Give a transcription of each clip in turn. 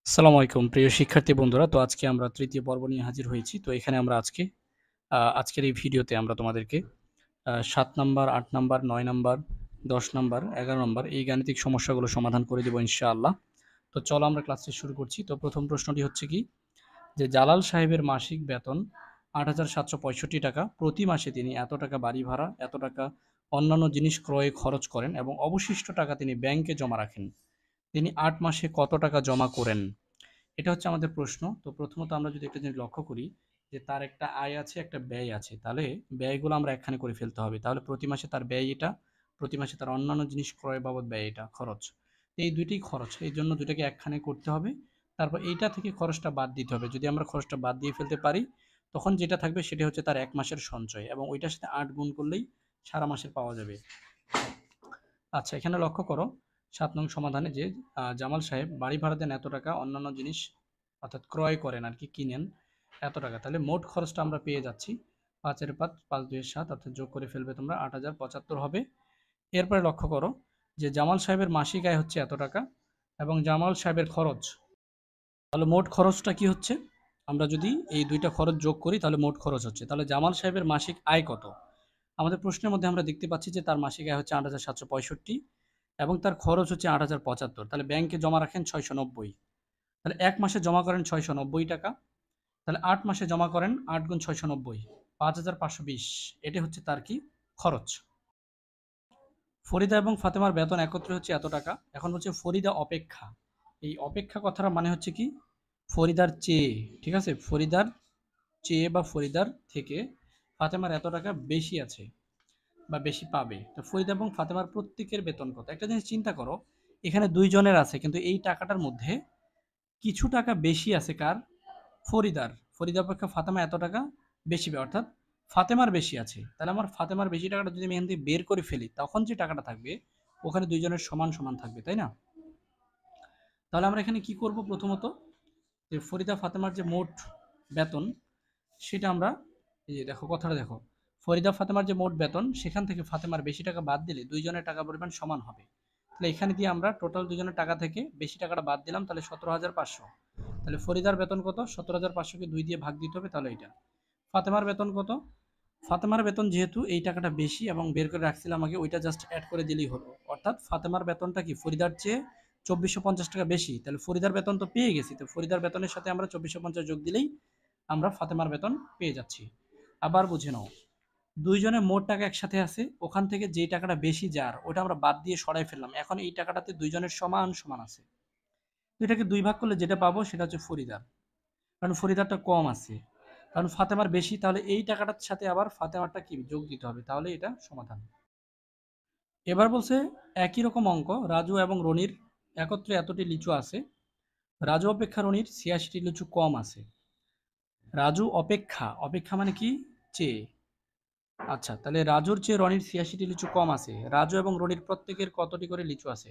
আসসালামু আলাইকুম প্রিয় শিক্ষার্থী বন্ধুরা। তো আজকে আমরা তৃতীয় পর্ব নিয়ে হাজির হয়েছি। তো এখানে আমরা আজকের এই ভিডিওতে আমরা তোমাদেরকে ৭ number, ৮ number, ৯ number, ১০ number, ১১ number এই গাণিতিক সমস্যাগুলো সমাধান করে দেব ইনশাআল্লাহ। তো চলো আমরা ক্লাসটি শুরু করছি। তো প্রথম প্রশ্নটি হচ্ছে কি, যে জালাল সাহেবের মাসিক বেতন ৮,৭৬৫ টাকা। প্রতি মাসে তিনি এত টাকা বাড়ি ভাড়া, এত টাকা অন্যান্য জিনিস ক্রয়ে খরচ করেন এবং অবশিষ্ট টাকা তিনি ব্যাংকে জমা রাখেন। তিনি ৮ মাসে কত টাকা জমা করেন? এটা হচ্ছে আমাদের প্রশ্ন। তো প্রথমত আমরা যদি একটা জিনিস লক্ষ্য করি, যে তার একটা আয় আছে, একটা ব্যয় আছে। তাহলে ব্যয়গুলো আমরা একখানে করে ফেলতে হবে। তাহলে প্রতি মাসে তার ব্যয় এটা, প্রতি মাসে তার অন্যান্য জিনিস ক্রয় বাবদ ব্যয় এটা, খরচ। তো এই দুইটাই খরচ। এই জন্য দুটাকে একখানে করতে হবে। তারপর এইটা থেকে খরচটা বাদ দিতে হবে। যদি আমরা খরচটা বাদ দিয়ে ফেলতে পারি, তখন যেটা থাকবে সেটা হচ্ছে তার ১ মাসের সঞ্চয় এবং ওইটার সাথে ৮ গুণ করলেই সারা মাসের পাওয়া যাবে। আচ্ছা, এখানে লক্ষ্য করো ৭ নং সমাধানে যে জামাল সাহেব বাড়ি ভাড়া দেন এত টাকা, অন্যান্য জিনিস অর্থাৎ ক্রয় করেন আর কি, কিনেন এত টাকা। তাহলে মোট খরচটা আমরা পেয়ে যাচ্ছি ৫ এর ৫, ৫ ২ এর ৭, অর্থাৎ যোগ করে ফেলবে তোমরা ৮,০৭৫ হবে। এরপরে লক্ষ্য করো যে জামাল সাহেবের মাসিক আয় হচ্ছে এত টাকা এবং জামাল সাহেবের খরচ, তাহলে মোট খরচটা কি হচ্ছে? আমরা যদি এই দুইটা খরচ যোগ করি তাহলে মোট খরচ হচ্ছে। তাহলে জামাল সাহেবের মাসিক আয় কত? আমাদের প্রশ্নের মধ্যে আমরা দেখতে পাচ্ছি যে তার মাসিক আয় হচ্ছে ৮,৭৬৫ এবং তার খরচ হচ্ছে ৮,০৭৫। তাহলে ব্যাংকে জমা রাখেন ৬৯০। তাহলে ১ মাসে জমা করেন ৬৯০ টাকা। তাহলে ৮ মাসে জমা করেন ৮ গুণ ৬৯০, ৫,৫২০। এটা হচ্ছে তার কি? খরচ। ফরিদা এবং ফাতেমার বেতন একত্রে হচ্ছে এত টাকা। এখন হচ্ছে ফরিদা অপেক্ষা। এই অপেক্ষা কথাটা মানে হচ্ছে কি? ফরিদার চেয়ে, ঠিক আছে? ফরিদার চেয়ে বা ফরিদার থেকে ফাতেমার এত টাকা বেশি আছে বা বেশি পাবে। তো ফরিদা এবং ফাতেমার প্রত্যেকের বেতন কত? একটা জিনিস চিন্তা করো, এখানে ২ জনের আছে কিন্তু এই টাকাটার মধ্যে কিছু টাকা বেশি আছে কার? ফরিদার। ফরিদা অপেক্ষা ফাতেমা এত টাকা বেশি পায়, অর্থাৎ ফাতেমার বেশি আছে। তাহলে আমার ফাতেমার বেশি টাকাটা যদি আমি এখান থেকে বের করে ফেলি, তখন যে টাকাটা থাকবে ওখানে ২ জনের সমান, সমান থাকবে, তাই না? তাহলে আমরা এখানে কি করব? প্রথমত যে ফরিদা ফাতেমার যে মোট বেতন সেটা আমরা, এই যে দেখো কথাটা দেখো, ফরিদা ফাতেমার যে মোট বেতন সেখান থেকে ফাতেমার বেশি টাকা বাদ দিলে ২ জনের টাকা পরিমাণ সমান হবে। তাহলে এখানে দিয়ে আমরা টোটাল ২ জনের টাকা থেকে বেশি টাকাটা বাদ দিলাম, তাহলে ১৭,৫০০। তাহলে ফরিদার বেতন কত? ১৭,৫০০কে ২ দিয়ে ভাগ দিতে হবে, তাহলে এটা। ফাতেমার বেতন কত? ফাতেমার বেতন যেহেতু এই টাকাটা বেশি এবং বের করে রাখছিলাম আগে, ওইটা জাস্ট অ্যাড করে দিলেই হলো। অর্থাৎ ফাতেমার বেতনটা কি ফরিদার চেয়ে ২৪৫০ টাকা বেশি। তাহলে ফরিদার বেতন তো পেয়ে গেছি, তো ফরিদার বেতনের সাথে আমরা ২৪৫০ যোগ দিলেই আমরা ফাতেমার বেতন পেয়ে যাচ্ছি। আবার বুঝে নাও, ২ জনের মোট টাকা একসাথে আছে, ওখান থেকে যেই টাকাটা বেশি যার ওটা আমরা বাদ দিয়ে সরাই ফেললাম। এখন এই টাকাটাতে ২ জনের সমান, সমান আছে। তো এটাকে ২ ভাগ করলে যেটা পাবো সেটা হচ্ছে ফরিদার। কারণ ফরিদারটা কম আছে। কারণ ফাতেমার বেশি, তাহলে এই টাকাটার সাথে আবার ফাতেমারটা কি যোগ দিতে হবে, তাহলে এটা সমাধান। এবার বলছে একই রকম অঙ্ক, রাজু এবং রনির একত্রে এতটি লিচু আছে। রাজু অপেক্ষা রনির ৮৬টি লিচু কম আছে। রাজু অপেক্ষা, অপেক্ষা মানে কি? চেয়ে। আচ্ছা, তাহলে রাজুর চেয়ে রনির ৮৬টি লিচু কম আছে। রাজু এবং রনির প্রত্যেকের কতটি করে লিচু আছে?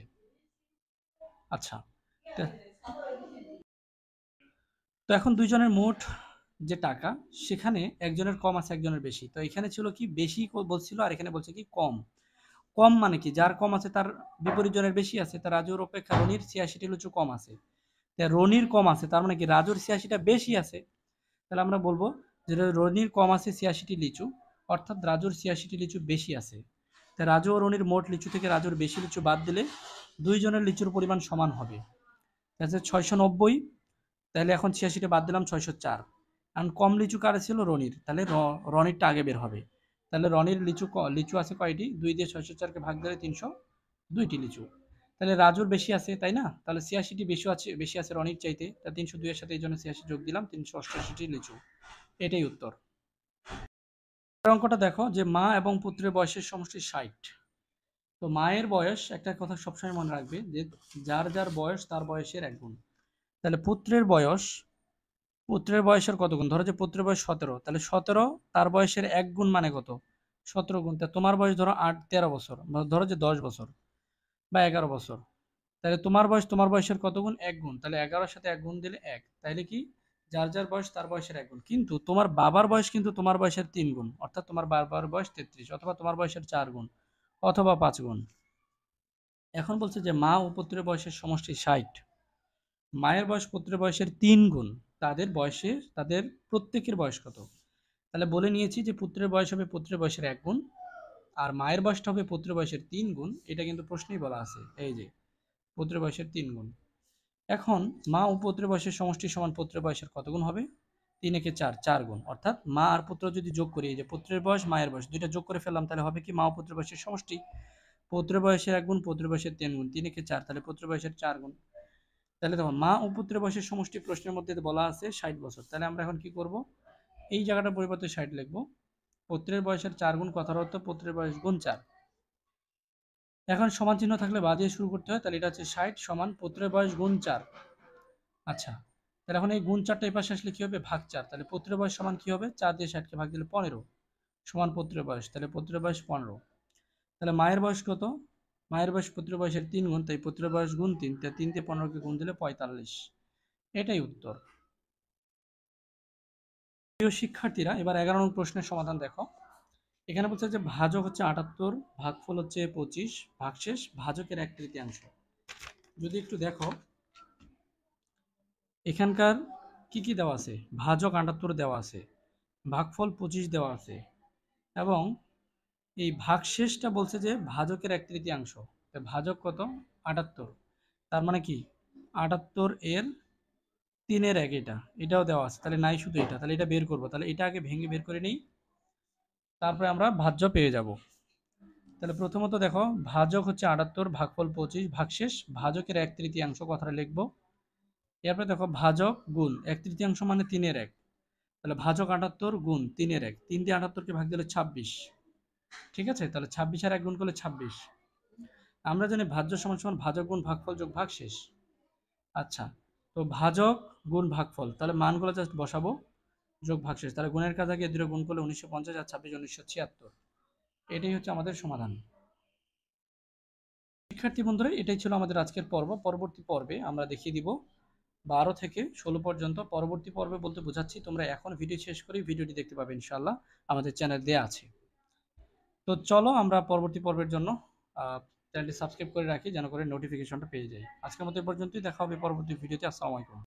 আচ্ছা, তো তো এখন দুইজনের মোট যে টাকা, সেখানে একজনের কম আছে একজনের বেশি। তো এখানে ছিল কি বেশি বলছিল, আর এখানে বলছে কি কম। কম মানে কি? যার কম আছে তার বিপরীত জনের বেশি আছে। তা রাজুর অপেক্ষা রনির ৮৬টি লিচু কম আছে। তা রনির কম আছে তার মানে কি রাজুর ৮৬টা বেশি আছে। তাহলে আমরা বলবো যে রনির কম আছে ৮৬টি লিচু, অর্থাৎ রাজুর ৮৬টি লিচু বেশি আছে। তা রাজু ও রনির মোট লিচু থেকে রাজুর বেশি লিচু বাদ দিলে দুই জনের লিচুর পরিমাণ সমান হবে। তাহলে ৬৯০। তাহলে এখন ৮৬টা বাদ দিলাম, ৬০৪। এখন কম লিচু কার ছিল? রনির। তাহলে রনিরটা আগে বের হবে। তাহলে রনির লিচু লিচু আছে কয়টি? ২ দিয়ে ৬০৪কে ভাগ দিলে ৩০২টি লিচু। তাহলে রাজুর বেশি আছে, তাই না? তাহলে ৮৬টি বেশি আছে রনির চাইতে। তা ৩০২ এর সাথে এই জন্য ৮৬ যোগ দিলাম, ৩৮৮টি লিচু। এটাই উত্তর। অঙ্কটা দেখো যে মা এবং পুত্রের বয়সের সমষ্টি ৬০। তো মায়ের বয়স, একটা কথা সবসময় মনে রাখবে যে যার যার বয়স তার বয়সের ১ গুণ। তাহলে পুত্রের বয়সের কত গুণ? ধরো যে পুত্রের বয়স ১৭, তাহলে ১৭ তার বয়সের ১ গুণ মানে কত? ১৭ গুণ। তা তোমার বয়স ধরো ১৩ বছর, ধরো যে ১০ বছর বা ১১ বছর। তাহলে তোমার বয়স তোমার বয়সের কত গুণ? ১ গুণ। তাহলে ১১-র সাথে ১ গুণ দিলে ১। তাইলে কি? যার যার বয়স তার বয়সের ১ গুণ। কিন্তু তোমার বাবার বয়স কিন্তু তোমার বয়সের ৩ গুণ। অর্থাৎ তোমার বাবার বয়স ৩৩, অথবা তোমার বয়সের ৪ গুণ, অথবা ৫ গুণ। এখন বলছে যে মা ও পুত্রের বয়সের সমষ্টি ৬০। মায়ের বয়স পুত্রের বয়সের 3 গুণ, তাদের প্রত্যেকের বয়স কত? তাহলে বলে নিয়েছি যে পুত্রের বয়স হবে পুত্রের বয়সের 1 গুণ, আর মায়ের বয়সটা হবে পুত্রের বয়সের 3 গুণ। এটা কিন্তু প্রশ্নেই বলা আছে, এই যে পুত্রের বয়সের 3 গুণ। এখন মা ও পুত্রের বয়সের সমষ্টি সমান পুত্রের বয়সের কত গুণ হবে? 3 একে 4, 4 গুণ। অর্থাৎ মা আর পুত্র যদি যোগ করি, এই যে পুত্রের বয়স মায়ের বয়স দুইটা যোগ করে ফেললাম, তাহলে হবে কি মা ও পুত্রের বয়সের সমষ্টি। পুত্রের বয়সের 1 গুণ, পুত্রের বয়সের 3 গুণ, 3 একে 4, তাহলে পুত্রের বয়সের 4 গুণ। তাহলে দেখো মা ও পুত্রের বয়সের সমষ্টি প্রশ্নের মধ্যে বলা আছে 60 বছর। তাহলে আমরা এখন কি করব? এই জায়গাটার পরিবর্তে 60 লিখব। পুত্রের বয়সের 4 গুণ কথার অর্থ পুত্রের বয়স গুণ 4। এখন সমান চিহ্ন থাকলে বাদ দিয়ে শুরু করতে হয়, তাহলে এটা হচ্ছে 60 সমান পুত্রের বয়স গুণ 4। আচ্ছা, তাহলে এখন এই গুণ 4টা এই পাশে আসলে কি হবে? ভাগ 4। তাহলে পুত্রের বয়স সমান কি হবে? 4 দিয়ে 60কে ভাগ দিলে 15 সমান পুত্রের বয়স। তাহলে পুত্রের বয়স 15। তাহলে মায়ের বয়স কত? মায়ের বয়স পুত্রের বয়সের 3 গুণ, তাই পুত্রের বয়স গুণ 3। তাই 3 দিয়ে 15কে গুণ দিলে 45। এটাই উত্তর। প্রিয় শিক্ষার্থীরা, এবার 11 নং প্রশ্নের সমাধান দেখো। এখানে বলছে যে ভাজক হচ্ছে 78, ভাগফল হচ্ছে 25, ভাগশেষ ভাজকের 1/3। যদি একটু দেখো এখানকার কি কি দেওয়া আছে, ভাজক 78 দেওয়া আছে, ভাগফল 25 দেওয়া আছে, এবং এই ভাগশেষটা বলছে যে ভাজকের 1/3। ভাজক কত? 78। তার মানে কি 78 এর 3/1 এটাও দেওয়া আছে, তাহলে নাই শুধু এটা। তাহলে এটা বের করবো, তাহলে এটা আগে ভেঙে বের করে নেই, তারপরে আমরা ভাজ্য পেয়ে যাব। তাহলে প্রথমত দেখো ভাজক হচ্ছে 78, ভাগফল 25, ভাগশেষ ভাজকের 1/3 কথাটা লিখবো। এরপরে দেখো ভাজক গুণ 1/3 মানে 3/1। তাহলে ভাজক 78 গুণ 3/1, 3 দিয়ে 78কে ভাগ দিলে 26। ঠিক আছে, তাহলে 26 আর 1 গুণ করলে 26। আমরা জানি ভাজ্য সমান সমান ভাজক গুণ ভাগফল যোগ ভাগশেষ। আচ্ছা, তো ভাজক গুণ ভাগফল, তাহলে মানগুলো জাস্ট বসাবো, যোগ ভাগশেষ। তাহলে গুণের কাজ আগে দুটো গুণ করলে 1950 আর 26 1976। এটাই হচ্ছে আমাদের সমাধান। শিক্ষার্থী বন্ধুরা, এটাই ছিল আমাদের আজকের পর্ব। পরবর্তী পর্বে আমরা দেখিয়ে দিব 12 থেকে 16 পর্যন্ত। পরবর্তী পর্বে বলতে বোঝাচ্ছি তোমরা এখন ভিডিও শেষ করে ভিডিওটি দেখতে পাবে ইনশাআল্লাহ, আমাদের চ্যানেল দেয়া আছে। তো চলো আমরা পরবর্তী পর্বের জন্য চ্যানেলটি সাবস্ক্রাইব করে রাখি, যেন করে নোটিফিকেশনটা পেয়ে যাই। আজকের মতো এই পর্যন্তই, দেখা হবে পরবর্তী ভিডিওতে। আসসালামু আলাইকুম।